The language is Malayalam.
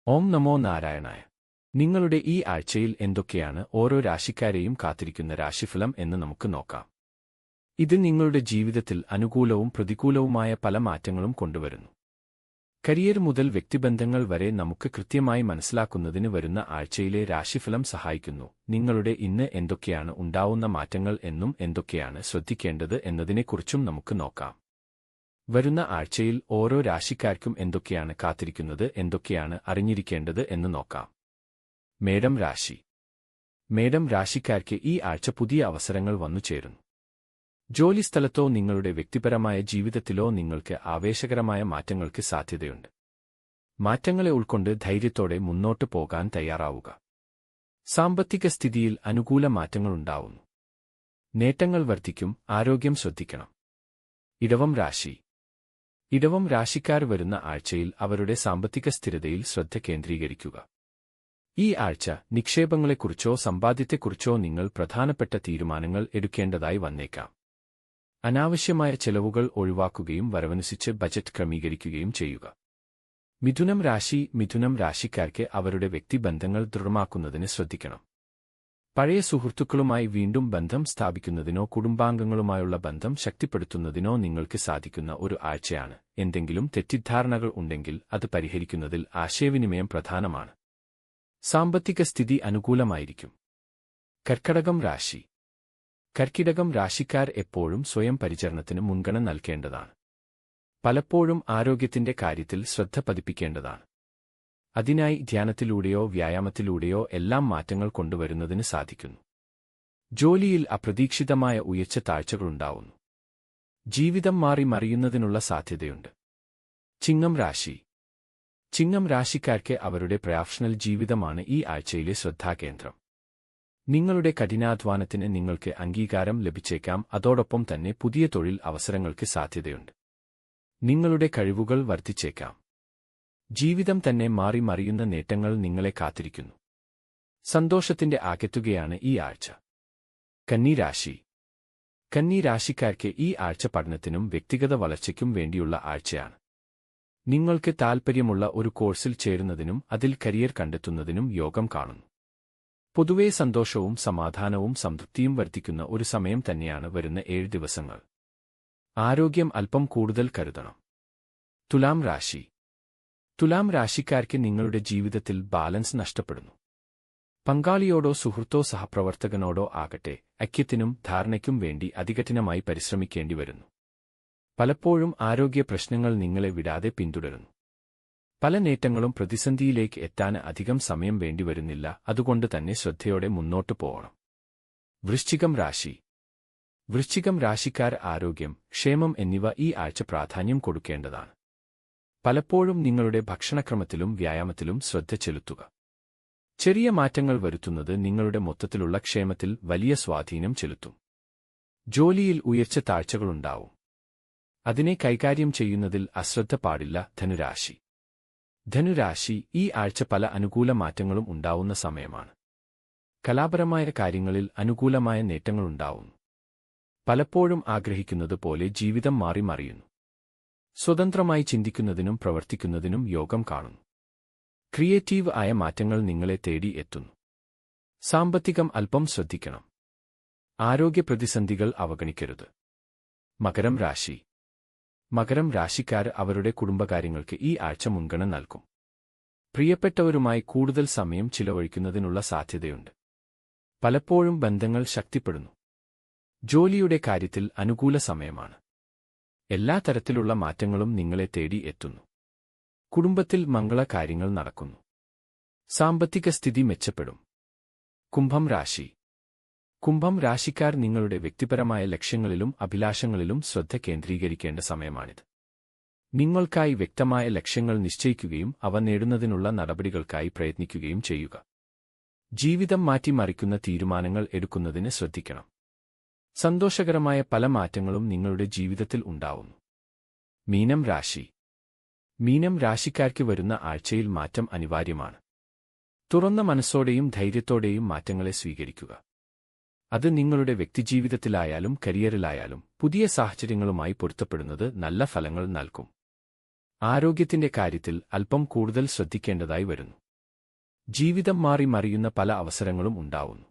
ഓം നമോ നാരായണായ. നിങ്ങളുടെ ഈ ആഴ്ചയിൽ എന്തൊക്കെയാണ് ഓരോ രാശിക്കാരെയും കാത്തിരിക്കുന്ന രാശിഫലം എന്ന് നമുക്ക് നോക്കാം. ഇത് നിങ്ങളുടെ ജീവിതത്തിൽ അനുകൂലവും പ്രതികൂലവുമായ പല മാറ്റങ്ങളും കൊണ്ടുവരുന്നു. കരിയർ മുതൽ വ്യക്തിബന്ധങ്ങൾ വരെ നമുക്ക് കൃത്യമായി മനസ്സിലാക്കുന്നതിന് വരുന്ന ആഴ്ചയിലെ രാശിഫലം സഹായിക്കുന്നു. നിങ്ങളുടെ ഇന്ന് എന്തൊക്കെയാണ് ഉണ്ടാവുന്ന മാറ്റങ്ങൾ എന്നും എന്തൊക്കെയാണ് ശ്രദ്ധിക്കേണ്ടത് എന്നതിനെക്കുറിച്ചും നമുക്ക് നോക്കാം. വരുന്ന ആഴ്ചയിൽ ഓരോ രാശിക്കാർക്കും എന്തൊക്കെയാണ് കാത്തിരിക്കുന്നത്, എന്തൊക്കെയാണ് അറിഞ്ഞിരിക്കേണ്ടത് എന്ന് നോക്കാം. മേടം രാശി. മേടം രാശിക്കാർക്ക് ഈ ആഴ്ച പുതിയ അവസരങ്ങൾ വന്നുചേരുന്നു. ജോലിസ്ഥലത്തോ നിങ്ങളുടെ വ്യക്തിപരമായ ജീവിതത്തിലോ നിങ്ങൾക്ക് ആവേശകരമായ മാറ്റങ്ങൾക്ക് സാധ്യതയുണ്ട്. മാറ്റങ്ങളെ ഉൾക്കൊണ്ട് ധൈര്യത്തോടെ മുന്നോട്ട് പോകാൻ തയ്യാറാവുക. സാമ്പത്തിക സ്ഥിതിയിൽ അനുകൂല മാറ്റങ്ങളുണ്ടാവുന്നു. നേട്ടങ്ങൾ വർദ്ധിക്കും. ആരോഗ്യം ശ്രദ്ധിക്കണം. ഇടവം രാശി. ഇടവം രാശിക്കാർ വരുന്ന ആഴ്ചയിൽ അവരുടെ സാമ്പത്തിക സ്ഥിരതയിൽ ശ്രദ്ധ കേന്ദ്രീകരിക്കുക. ഈ ആഴ്ച നിക്ഷേപങ്ങളെക്കുറിച്ചോ സമ്പാദ്യത്തെക്കുറിച്ചോ നിങ്ങൾ പ്രധാനപ്പെട്ട തീരുമാനങ്ങൾ എടുക്കേണ്ടതായി വന്നേക്കാം. അനാവശ്യമായ ചെലവുകൾ ഒഴിവാക്കുകയും വരവനുസരിച്ച് ബജറ്റ് ക്രമീകരിക്കുകയും ചെയ്യുക. മിഥുനം രാശി. മിഥുനം രാശിക്കാർക്ക് അവരുടെ വ്യക്തിബന്ധങ്ങൾ ദൃഢമാക്കുന്നതിന് ശ്രദ്ധിക്കണം. പഴയ സുഹൃത്തുക്കളുമായി വീണ്ടും ബന്ധം സ്ഥാപിക്കുന്നതിനോ കുടുംബാംഗങ്ങളുമായുള്ള ബന്ധം ശക്തിപ്പെടുത്തുന്നതിനോ നിങ്ങൾക്ക് സാധിക്കുന്ന ഒരു ആഴ്ചയാണ്. എന്തെങ്കിലും തെറ്റിദ്ധാരണകൾ ഉണ്ടെങ്കിൽ അത് പരിഹരിക്കുന്നതിൽ ആശയവിനിമയം പ്രധാനമാണ്. സാമ്പത്തിക സ്ഥിതി അനുകൂലമായിരിക്കും. കർക്കിടകം രാശി. കർക്കിടകം രാശിക്കാർ എപ്പോഴും സ്വയം പരിചരണത്തിന് മുൻഗണന നൽകേണ്ടതാണ്. പലപ്പോഴും ആരോഗ്യത്തിന്റെ കാര്യത്തിൽ ശ്രദ്ധ പതിപ്പിക്കേണ്ടതാണ്. അതിനായി ധ്യാനത്തിലൂടെയോ വ്യായാമത്തിലൂടെയോ എല്ലാം മാറ്റങ്ങൾ കൊണ്ടുവരുന്നതിന് സാധിക്കുന്നു. ജോലിയിൽ അപ്രതീക്ഷിതമായ ഉയർച്ച താഴ്ചകളുണ്ടാവുന്നു. ജീവിതം മാറി മറിയുന്നതിനുള്ള സാധ്യതയുണ്ട്. ചിങ്ങം രാശി. ചിങ്ങം രാശിക്കാർക്ക് അവരുടെ പ്രൊഫഷണൽ ജീവിതമാണ് ഈ ആഴ്ചയിലെ ശ്രദ്ധാകേന്ദ്രം. നിങ്ങളുടെ കഠിനാധ്വാനത്തിന് നിങ്ങൾക്ക് അംഗീകാരം ലഭിച്ചേക്കാം. അതോടൊപ്പം തന്നെ പുതിയ തൊഴിൽ അവസരങ്ങൾക്ക് സാധ്യതയുണ്ട്. നിങ്ങളുടെ കഴിവുകൾ വർദ്ധിച്ചേക്കാം. ജീവിതം തന്നെ മാറി മറിയുന്ന നേട്ടങ്ങൾ നിങ്ങളെ കാത്തിരിക്കുന്നു. സന്തോഷത്തിന്റെ ആകെത്തുകയാണ് ഈ ആഴ്ച. കന്നി രാശി. കന്നി രാശിക്കാർക്ക് ഈ ആഴ്ച പഠനത്തിനും വ്യക്തിഗത വളർച്ചയ്ക്കും വേണ്ടിയുള്ള ആഴ്ചയാണ്. നിങ്ങൾക്ക് താൽപ്പര്യമുള്ള ഒരു കോഴ്സിൽ ചേരുന്നതിനും അതിൽ കരിയർ കണ്ടെത്തുന്നതിനും യോഗം കാണുന്നു. പൊതുവെ സന്തോഷവും സമാധാനവും സംതൃപ്തിയും വർദ്ധിക്കുന്ന ഒരു സമയം തന്നെയാണ് വരുന്ന 7 ദിവസങ്ങൾ. ആരോഗ്യം അല്പം കൂടുതൽ കരുതണം. തുലാം രാശി. തുലാം രാശിക്കാർക്ക് നിങ്ങളുടെ ജീവിതത്തിൽ ബാലൻസ് നഷ്ടപ്പെടുന്നു. പങ്കാളിയോടോ സുഹൃത്തോ സഹപ്രവർത്തകനോടോ ആകട്ടെ ഐക്യത്തിനും ധാരണയ്ക്കും വേണ്ടി അതികഠിനമായി പരിശ്രമിക്കേണ്ടി വരുന്നു. പലപ്പോഴും ആരോഗ്യ പ്രശ്നങ്ങൾ നിങ്ങളെ വിടാതെ പിന്തുടരുന്നു. പല നേട്ടങ്ങളും പ്രതിസന്ധിയിലേക്ക് എത്താൻ അധികം സമയം വേണ്ടിവരുന്നില്ല. അതുകൊണ്ട് തന്നെ ശ്രദ്ധയോടെ മുന്നോട്ടു പോകണം. വൃശ്ചികം രാശി. വൃശ്ചികം രാശിക്കാർ ആരോഗ്യം, ക്ഷേമം എന്നിവ ഈ ആഴ്ച പ്രാധാന്യം കൊടുക്കേണ്ടതാണ്. പലപ്പോഴും നിങ്ങളുടെ ഭക്ഷണക്രമത്തിലും വ്യായാമത്തിലും ശ്രദ്ധ ചെലുത്തുക. ചെറിയ മാറ്റങ്ങൾ വരുത്തുന്നത് നിങ്ങളുടെ മൊത്തത്തിലുള്ള ക്ഷേമത്തിൽ വലിയ സ്വാധീനം ചെലുത്തും. ജോലിയിൽ ഉയർച്ച താഴ്ചകളുണ്ടാവും. അതിനെ കൈകാര്യം ചെയ്യുന്നതിൽ അശ്രദ്ധ പാടില്ല. ധനുരാശി. ധനുരാശി ഈ ആഴ്ച പല അനുകൂല മാറ്റങ്ങളും ഉണ്ടാവുന്ന സമയമാണ്. കലാപരമായ കാര്യങ്ങളിൽ അനുകൂലമായ നേട്ടങ്ങളുണ്ടാവുന്നു. പലപ്പോഴും ആഗ്രഹിക്കുന്നത് പോലെ ജീവിതം മാറി മറിയുന്നു. സ്വതന്ത്രമായി ചിന്തിക്കുന്നതിനും പ്രവർത്തിക്കുന്നതിനും യോഗം കാണുന്നു. ക്രിയേറ്റീവ് ആയ മാറ്റങ്ങൾ നിങ്ങളെ തേടി എത്തുന്നു. സാമ്പത്തികം അല്പം ശ്രദ്ധിക്കണം. ആരോഗ്യ പ്രതിസന്ധികൾ അവഗണിക്കരുത്. മകരം രാശി. മകരം രാശിക്കാർ അവരുടെ കുടുംബകാര്യങ്ങൾക്ക് ഈ ആഴ്ച മുൻഗണന നൽകും. പ്രിയപ്പെട്ടവരുമായി കൂടുതൽ സമയം ചിലവഴിക്കുന്നതിനുള്ള സാധ്യതയുണ്ട്. പലപ്പോഴും ബന്ധങ്ങൾ ശക്തിപ്പെടുന്നു. ജോലിയുടെ കാര്യത്തിൽ അനുകൂല സമയമാണ്. എല്ലാ തരത്തിലുള്ള മാറ്റങ്ങളും നിങ്ങളെ തേടി എത്തുന്നു. കുടുംബത്തിൽ മംഗളകാര്യങ്ങൾ നടക്കുന്നു. സാമ്പത്തിക സ്ഥിതി മെച്ചപ്പെടും. കുംഭം രാശി. കുംഭം രാശിക്കാർ നിങ്ങളുടെ വ്യക്തിപരമായ ലക്ഷ്യങ്ങളിലും അഭിലാഷങ്ങളിലും ശ്രദ്ധ കേന്ദ്രീകരിക്കേണ്ട സമയമാണിത്. നിങ്ങൾക്കായി വ്യക്തമായ ലക്ഷ്യങ്ങൾ നിശ്ചയിക്കുകയും അവ നേടുന്നതിനുള്ള നടപടികൾക്കായി പ്രയത്നിക്കുകയും ചെയ്യുക. ജീവിതം മാറ്റിമറിക്കുന്ന തീരുമാനങ്ങൾ എടുക്കുന്നതിന് ശ്രദ്ധിക്കണം. സന്തോഷകരമായ പല മാറ്റങ്ങളും നിങ്ങളുടെ ജീവിതത്തിൽ ഉണ്ടാവുന്നു. മീനം രാശി. മീനം രാശിക്കാർക്ക് വരുന്ന ആഴ്ചയിൽ മാറ്റം അനിവാര്യമാണ്. തുറന്ന മനസ്സോടെയും ധൈര്യത്തോടെയും മാറ്റങ്ങളെ സ്വീകരിക്കുക. അത് നിങ്ങളുടെ വ്യക്തിജീവിതത്തിലായാലും കരിയറിലായാലും പുതിയ സാഹചര്യങ്ങളുമായി പൊരുത്തപ്പെടുന്നത് നല്ല ഫലങ്ങൾ നൽകും. ആരോഗ്യത്തിന്റെ കാര്യത്തിൽ അല്പം കൂടുതൽ ശ്രദ്ധിക്കേണ്ടതായി വരുന്നു. ജീവിതം മാറി മറിയുന്ന പല അവസരങ്ങളും ഉണ്ടാവുന്നു.